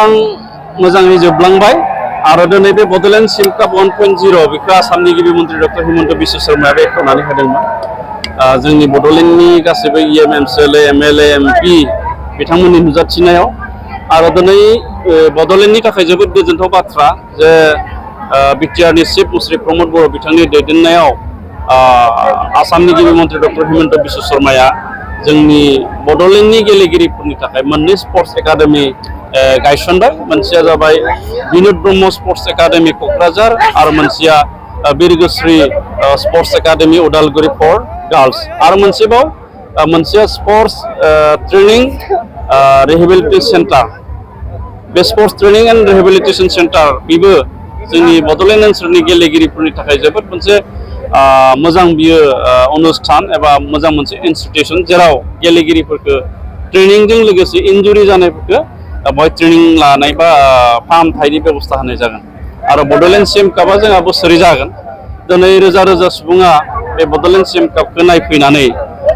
मोजाङै जोबलांबाय आरो दिनै बे बड'लेण्ड सिम काप 1.0 बेखौ आसामनि गिबि मन्थ्रि डक्टर हिमन्त बिश्व शर्माया बेखेवनानै होदोंमोन। जोंनि बड'लेण्डनि गासैबो इएम एमसिएलए एमएलए एमपि बिथांमोननि नुजाथिनायाव आरो दिनै बड'लेण्डनि थाखाय जोबोद गोजोनथाव बाथ्रा जे बिटिआरनि चिफ मुस्रि प्रमद बर' बिथांनि दैदेननायाव आसामनि गिबि मन्थ्रि डक्टर हिमन्त बिश्व शर्माया जोंनि बड'लेण्डनि गेलेगिरिफोरनि थाखाय मोननै स्पर्ट्स एकाडेमि गायसनबाय। मोनसेया जाबाय बिनोद ब्रह्म स्पर्ट्स एकाडेमि क'क्राझार आरो मोनसेया Birgosri sports academy Udalguri for girls आरो मोनसेया स्पर्ट्स ट्रेनिं रिहेबिलिटेसन सेन्टार। बे sports training and rehabilitation centre बेबो जोंनि बड'लेण्ड ओनसोलनि गेलेगिरिफोरनि थाखाय जोबोद मोनसे मोजां बियो अनुस्थान एबा मोजां मोनसे इनस्टिट्यूशन जेराव गेलेगिरिफोरखौ ट्रेनिंजों लोगोसे इन्जुरि जानायफोरखौ बेवहाय ट्रेनिं लानाय बा फाहामथायनि बेबस्था होनाय जागोन। आरो बड'लेण्ड सिएम कापआ जोंहा बोसोरै जागोन। दिनै रोजा रोजा सुबुङा बे बड'लेण्ड सिएम कापखौ नायफैनानै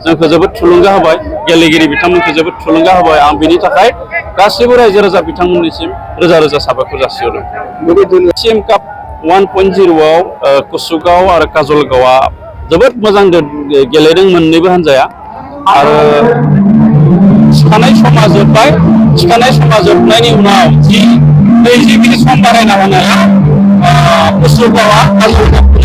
जोंखौ जोबोद थुलुंगा होबाय, गेलेगिरि बिथांमोनखौ जोबोद थुलुंगा होबाय। आं बिनि थाखाय गासैबो रायजो राजा बिथांमोननिसिम रोजा रोजा साबायखर जासिहरदों। सिएम काप 1.0आव कुसुगाव आरो काजलगावआ जोबोद मोजां गेलेदों मोननैबो हान्जाया आरो थिखानाय समा जोबबाय। थिखानाय समा जोबनायनि उनाव 20 मिनिट सम बारायना होनाया कुसुगावआ काजलगावखौ